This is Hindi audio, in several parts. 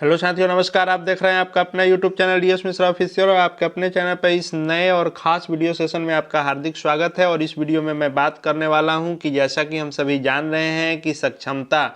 हेलो साथियों, नमस्कार। आप देख रहे हैं आपका अपना YouTube channel DS Mishra official और आपके अपने चैनल पर इस नए और ख़ास वीडियो सेशन में आपका हार्दिक स्वागत है। और इस वीडियो में मैं बात करने वाला हूं कि जैसा कि हम सभी जान रहे हैं कि सक्षमता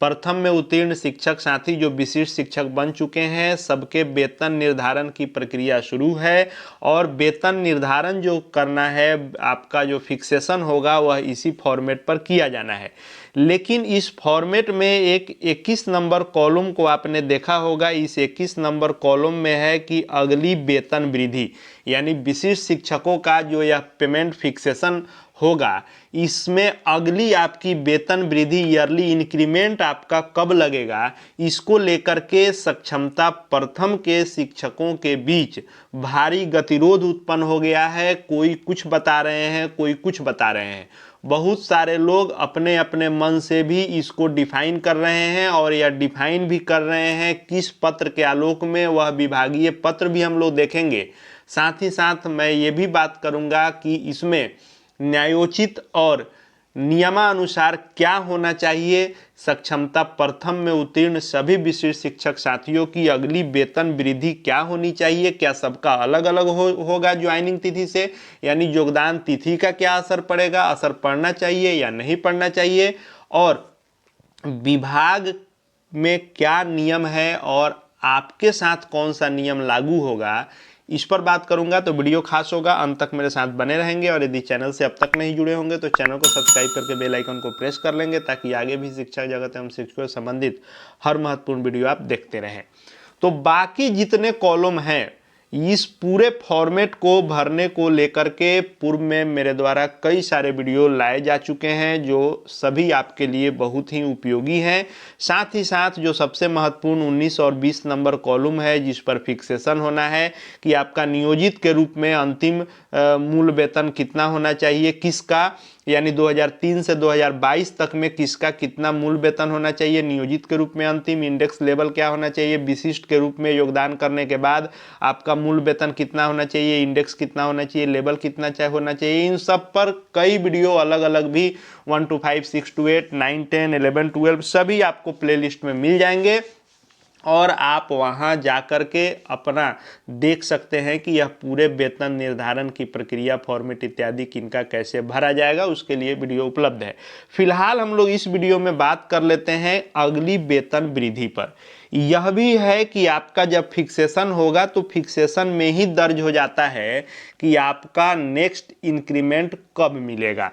प्रथम में उत्तीर्ण शिक्षक साथी जो विशिष्ट शिक्षक बन चुके हैं, सबके वेतन निर्धारण की प्रक्रिया शुरू है। और वेतन निर्धारण जो करना है, आपका जो फिक्सेशन होगा वह इसी फॉर्मेट पर किया जाना है। लेकिन इस फॉर्मेट में एक 21 नंबर कॉलम को आपने देखा होगा। इस 21 नंबर कॉलम में है कि अगली वेतन वृद्धि, यानी विशिष्ट शिक्षकों का जो यह पेमेंट फिक्सेशन होगा, इसमें अगली आपकी वेतन वृद्धि ईयरली इंक्रीमेंट आपका कब लगेगा, इसको लेकर के सक्षमता प्रथम के शिक्षकों के बीच भारी गतिरोध उत्पन्न हो गया है। कोई कुछ बता रहे हैं, कोई कुछ बता रहे हैं। बहुत सारे लोग अपने अपने मन से भी इसको डिफाइन कर रहे हैं और यह डिफाइन भी कर रहे हैं किस पत्र के आलोक में, वह विभागीय पत्र भी हम लोग देखेंगे। साथ ही साथ मैं ये भी बात करूंगा कि इसमें न्यायोचित और नियमानुसार क्या होना चाहिए। सक्षमता प्रथम में उत्तीर्ण सभी विशिष्ट शिक्षक साथियों की अगली वेतन वृद्धि क्या होनी चाहिए, क्या सबका अलग अलग होगा ज्वाइनिंग तिथि से, यानी योगदान तिथि का क्या असर पड़ेगा, असर पड़ना चाहिए या नहीं पड़ना चाहिए, और विभाग में क्या नियम है और आपके साथ कौन सा नियम लागू होगा, इस पर बात करूंगा। तो वीडियो खास होगा, अंत तक मेरे साथ बने रहेंगे। और यदि चैनल से अब तक नहीं जुड़े होंगे तो चैनल को सब्सक्राइब करके बेल आइकन को प्रेस कर लेंगे, ताकि आगे भी शिक्षा जगत एवं शिक्षकों से संबंधित हर महत्वपूर्ण वीडियो आप देखते रहें। तो बाकी जितने कॉलम हैं, इस पूरे फॉर्मेट को भरने को लेकर के पूर्व में मेरे द्वारा कई सारे वीडियो लाए जा चुके हैं, जो सभी आपके लिए बहुत ही उपयोगी हैं। साथ ही साथ जो सबसे महत्वपूर्ण 19 और 20 नंबर कॉलम है, जिस पर फिक्सेशन होना है कि आपका नियोजित के रूप में अंतिम मूल वेतन कितना होना चाहिए, किसका, यानी 2003 से 2022 तक में किसका कितना मूल वेतन होना चाहिए, नियोजित के रूप में अंतिम इंडेक्स लेवल क्या होना चाहिए, विशिष्ट के रूप में योगदान करने के बाद आपका मूल वेतन कितना होना चाहिए, इंडेक्स कितना होना चाहिए, लेवल कितना होना चाहिए। इन सब पर कई वीडियो अलग अलग भी 1 to 5, 6 to 8, 9, 10, 11, 12 सभी आपको प्लेलिस्ट में मिल जाएंगे। और आप वहां जाकर के अपना देख सकते हैं कि यह पूरे वेतन निर्धारण की प्रक्रिया, फॉर्मेट इत्यादि किनका कैसे भरा जाएगा, उसके लिए वीडियो उपलब्ध है। फिलहाल हम लोग इस वीडियो में बात कर लेते हैं अगली वेतन वृद्धि पर। यह भी है कि आपका जब फिक्सेशन होगा तो फिक्सेशन में ही दर्ज हो जाता है कि आपका नेक्स्ट इंक्रीमेंट कब मिलेगा।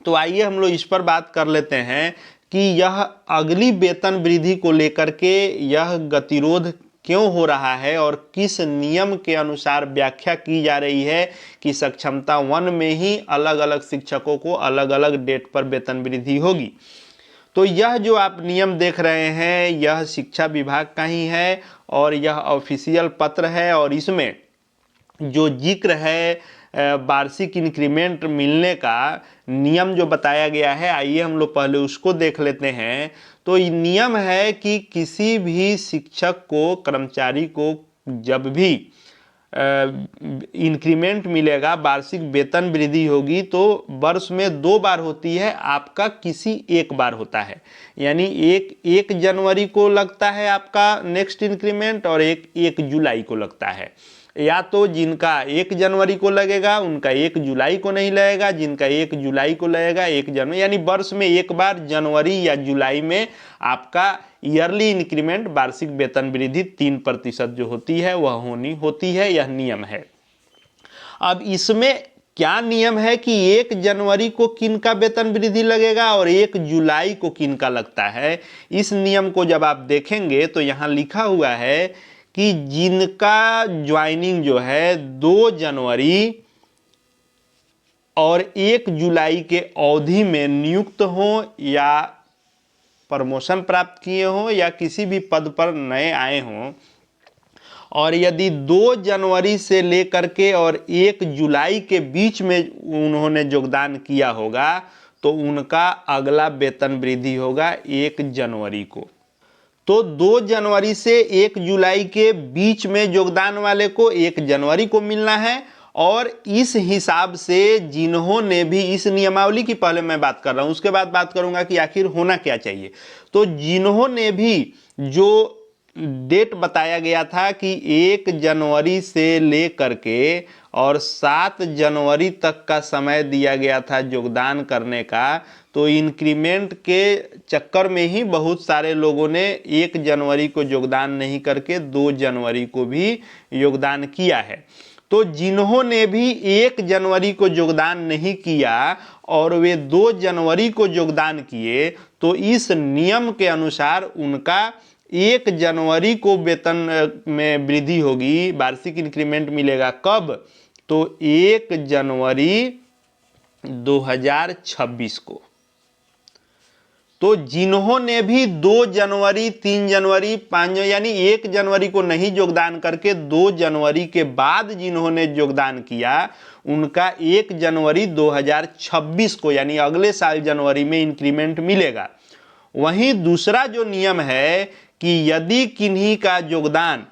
तो आइए हम लोग इस पर बात कर लेते हैं कि यह अगली वेतन वृद्धि को लेकर के यह गतिरोध क्यों हो रहा है और किस नियम के अनुसार व्याख्या की जा रही है कि सक्षमता 1 में ही अलग अलग शिक्षकों को अलग अलग डेट पर वेतन वृद्धि होगी। तो यह जो आप नियम देख रहे हैं, यह शिक्षा विभाग का ही है और यह ऑफिशियल पत्र है। और इसमें जो जिक्र है वार्षिक इंक्रीमेंट मिलने का नियम जो बताया गया है, आइए हम लोग पहले उसको देख लेते हैं। तो ये नियम है कि किसी भी शिक्षक को, कर्मचारी को जब भी इंक्रीमेंट मिलेगा, वार्षिक वेतन वृद्धि होगी, तो वर्ष में 2 बार होती है, आपका किसी एक बार होता है। यानी एक जनवरी को लगता है आपका नेक्स्ट इंक्रीमेंट और एक जुलाई को लगता है। या तो जिनका 1 जनवरी को लगेगा उनका 1 जुलाई को नहीं लगेगा, जिनका 1 जुलाई को लगेगा 1 जनवरी, यानी वर्ष में एक बार जनवरी या जुलाई में आपका ईयरली इंक्रीमेंट, वार्षिक वेतन वृद्धि 3% जो होती है वह होती है। यह नियम है। अब इसमें क्या नियम है कि 1 जनवरी को किनका वेतन वृद्धि लगेगा और 1 जुलाई को किनका लगता है। इस नियम को जब आप देखेंगे तो यहां लिखा हुआ है कि जिनका ज्वाइनिंग जो है 2 जनवरी और 1 जुलाई के अवधि में नियुक्त हो या प्रमोशन प्राप्त किए हो या किसी भी पद पर नए आए हों, और यदि 2 जनवरी से लेकर के और 1 जुलाई के बीच में उन्होंने योगदान किया होगा, तो उनका अगला वेतन वृद्धि होगा 1 जनवरी को। तो 2 जनवरी से 1 जुलाई के बीच में योगदान वाले को 1 जनवरी को मिलना है। और इस हिसाब से जिन्होंने भी, इस नियमावली की पहले मैं बात कर रहा हूं, उसके बाद बात करूंगा कि आखिर होना क्या चाहिए। तो जिन्होंने भी जो डेट बताया गया था कि 1 जनवरी से लेकर के और 7 जनवरी तक का समय दिया गया था योगदान करने का। तो इंक्रीमेंट के चक्कर में ही बहुत सारे लोगों ने 1 जनवरी को योगदान नहीं करके 2 जनवरी को भी योगदान किया है। तो जिन्होंने भी 1 जनवरी को योगदान नहीं किया और वे 2 जनवरी को योगदान किए, तो इस नियम के अनुसार उनका 1 जनवरी को वेतन में वृद्धि होगी, वार्षिक इंक्रीमेंट मिलेगा। कब? तो 1 जनवरी 2026 को। तो जिन्होंने भी 2 जनवरी, 3 जनवरी, 5 यानी 1 जनवरी को नहीं योगदान करके 2 जनवरी के बाद जिन्होंने योगदान किया, उनका 1 जनवरी 2026 को यानी अगले साल जनवरी में इंक्रीमेंट मिलेगा। वहीं दूसरा जो नियम है कि यदि किन्हीं का योगदान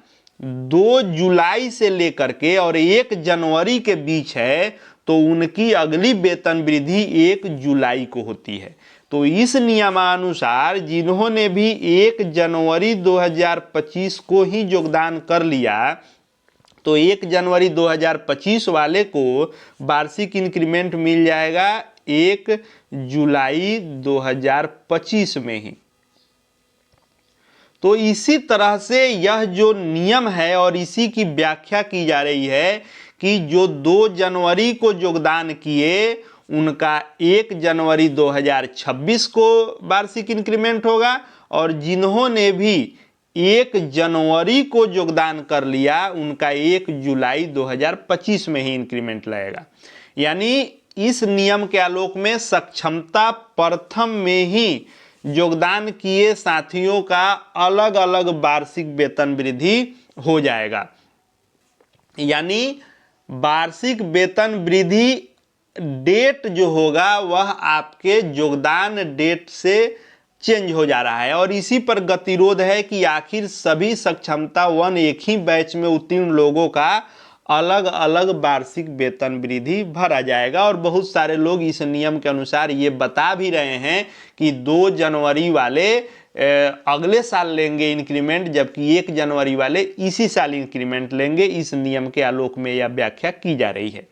2 जुलाई से लेकर के और 1 जनवरी के बीच है, तो उनकी अगली वेतन वृद्धि 1 जुलाई को होती है। तो इस नियमानुसार जिन्होंने भी 1 जनवरी 2025 को ही योगदान कर लिया, तो 1 जनवरी 2025 वाले को वार्षिक इंक्रीमेंट मिल जाएगा 1 जुलाई 2025 में ही। तो इसी तरह से यह जो नियम है और इसी की व्याख्या की जा रही है कि जो 2 जनवरी को योगदान किए उनका 1 जनवरी 2026 को वार्षिक इंक्रीमेंट होगा, और जिन्होंने भी 1 जनवरी को योगदान कर लिया उनका 1 जुलाई 2025 में ही इंक्रीमेंट लगेगा। यानी इस नियम के आलोक में सक्षमता प्रथम में ही योगदान किए साथियों का अलग अलग वार्षिक वेतन वृद्धि हो जाएगा। यानी वार्षिक वेतन वृद्धि डेट जो होगा वह आपके योगदान डेट से चेंज हो जा रहा है, और इसी पर गतिरोध है कि आखिर सभी सक्षमता 1 एक ही बैच में उत्तीर्ण लोगों का अलग अलग वार्षिक वेतन वृद्धि भरा जाएगा। और बहुत सारे लोग इस नियम के अनुसार ये बता भी रहे हैं कि 2 जनवरी वाले अगले साल लेंगे इंक्रीमेंट, जबकि 1 जनवरी वाले इसी साल इंक्रीमेंट लेंगे। इस नियम के आलोक में यह व्याख्या की जा रही है।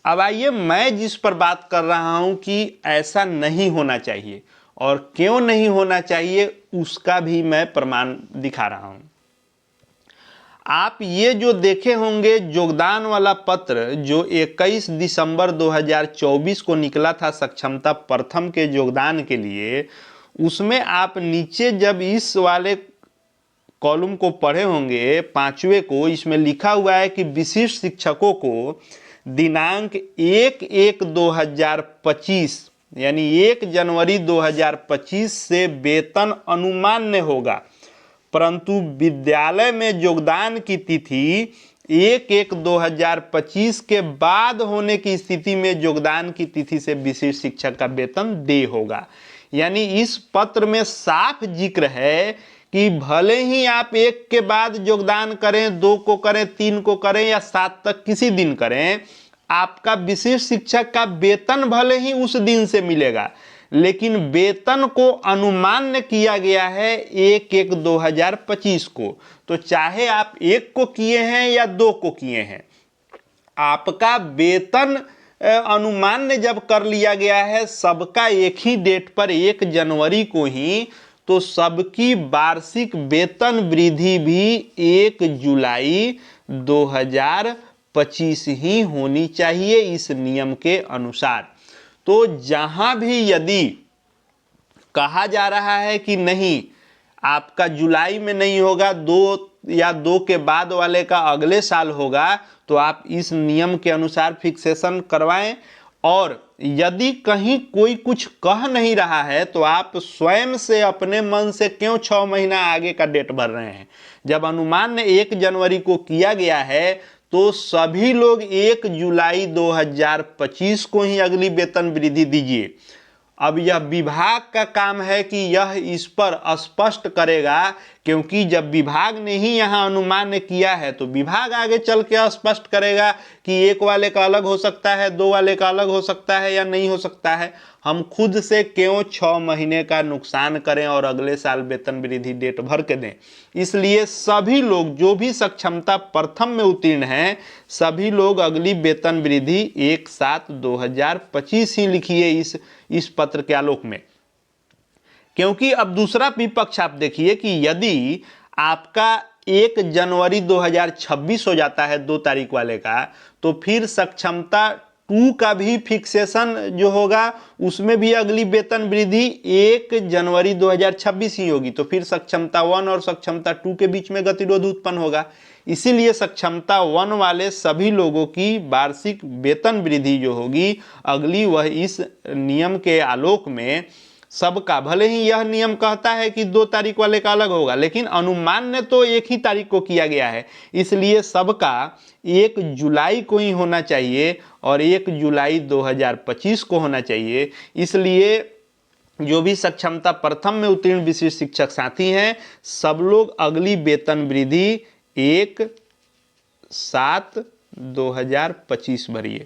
अब आइए मैं जिस पर बात कर रहा हूं कि ऐसा नहीं होना चाहिए और क्यों नहीं होना चाहिए, उसका भी मैं प्रमाण दिखा रहा हूं। आप ये जो देखे होंगे योगदान वाला पत्र जो 21 दिसंबर 2024 को निकला था सक्षमता प्रथम के योगदान के लिए, उसमें आप नीचे जब इस वाले कॉलम को पढ़े होंगे 5वें को, इसमें लिखा हुआ है कि विशिष्ट शिक्षकों को दिनांक 1/1/2025 यानी 1 जनवरी 2025 से वेतन अनुमान्य होगा, परंतु विद्यालय में योगदान की तिथि 1/1/2025 के बाद होने की स्थिति में योगदान की तिथि से विशिष्ट शिक्षक का वेतन देय होगा। यानी इस पत्र में साफ जिक्र है कि भले ही आप 1 के बाद योगदान करें, 2 को करें, 3 को करें या 7 तक किसी दिन करें, आपका विशिष्ट शिक्षक का वेतन भले ही उस दिन से मिलेगा, लेकिन वेतन को अनुमान्य किया गया है 1/1/2025 को। तो चाहे आप 1 को किए हैं या 2 को किए हैं, आपका वेतन अनुमान्य जब कर लिया गया है सबका एक ही डेट पर 1 जनवरी को ही, तो सबकी वार्षिक वेतन वृद्धि भी 1 जुलाई 2025 ही होनी चाहिए इस नियम के अनुसार। तो जहां भी यदि कहा जा रहा है कि नहीं आपका जुलाई में नहीं होगा, 2 या 2 के बाद वाले का अगले साल होगा, तो आप इस नियम के अनुसार फिक्सेशन करवाएं। और यदि कहीं कोई कुछ कह नहीं रहा है तो आप स्वयं से अपने मन से क्यों 6 महीना आगे का डेट भर रहे हैं। जब अनुमान 1 जनवरी को किया गया है तो सभी लोग 1 जुलाई 2025 को ही अगली वेतन वृद्धि दीजिए। अब यह विभाग का काम है कि यह इस पर स्पष्ट करेगा क्योंकि जब विभाग ने ही यहाँ अनुमान किया है तो विभाग आगे चल के स्पष्ट करेगा कि 1 वाले का अलग हो सकता है, 2 वाले का अलग हो सकता है या नहीं हो सकता है। हम खुद से क्यों 6 महीने का नुकसान करें और अगले साल वेतन वृद्धि डेट भर के दें। इसलिए सभी लोग जो भी सक्षमता प्रथम में उत्तीर्ण हैं, सभी लोग अगली वेतन वृद्धि 1/7/2025 ही लिखिए इस पत्र के आलोक में। क्योंकि अब दूसरा विपक्ष आप देखिए कि यदि आपका 1 जनवरी 2026 हो जाता है 2 तारीख वाले का, तो फिर सक्षमता 2 का भी फिक्सेशन जो होगा उसमें भी अगली वेतन वृद्धि 1 जनवरी 2026 ही होगी। तो फिर सक्षमता 1 और सक्षमता 2 के बीच में गतिरोध उत्पन्न होगा। इसीलिए सक्षमता 1 वाले सभी लोगों की वार्षिक वेतन वृद्धि जो होगी अगली, वह इस नियम के आलोक में सबका, भले ही यह नियम कहता है कि 2 तारीख वाले का अलग होगा, लेकिन अनुमान ने तो 1 ही तारीख को किया गया है, इसलिए सबका 1 जुलाई को ही होना चाहिए और 1 जुलाई 2025 को होना चाहिए। इसलिए जो भी सक्षमता प्रथम में उत्तीर्ण विशिष्ट शिक्षक साथी हैं, सब लोग अगली वेतन वृद्धि 1/7/2025 भरिए।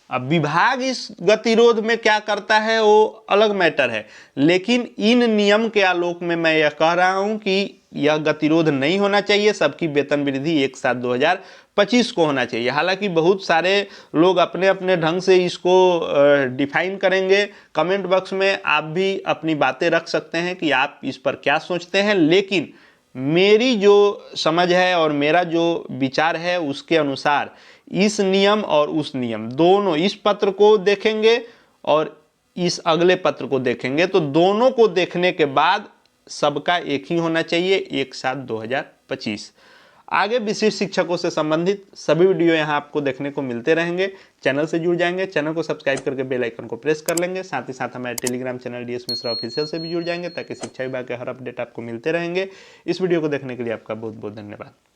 अब विभाग इस गतिरोध में क्या करता है वो अलग मैटर है, लेकिन इन नियम के आलोक में मैं यह कह रहा हूं कि यह गतिरोध नहीं होना चाहिए, सबकी वेतन वृद्धि 1/7/2025 को होना चाहिए। हालांकि बहुत सारे लोग अपने अपने ढंग से इसको डिफाइन करेंगे। कमेंट बॉक्स में आप भी अपनी बातें रख सकते हैं कि आप इस पर क्या सोचते हैं, लेकिन मेरी जो समझ है और मेरा जो विचार है उसके अनुसार इस नियम और उस नियम दोनों, इस पत्र को देखेंगे और इस अगले पत्र को देखेंगे तो दोनों को देखने के बाद सबका एक ही होना चाहिए, 1/7/2025। आगे विशिष्ट शिक्षकों से संबंधित सभी वीडियो यहाँ आपको देखने को मिलते रहेंगे। चैनल से जुड़ जाएंगे, चैनल को सब्सक्राइब करके बेल आइकन को प्रेस कर लेंगे। साथ ही साथ हमारे Telegram channel DS Mishra official से भी जुड़ जाएंगे ताकि शिक्षा विभाग के हर अपडेट आपको मिलते रहेंगे। इस वीडियो को देखने के लिए आपका बहुत बहुत धन्यवाद।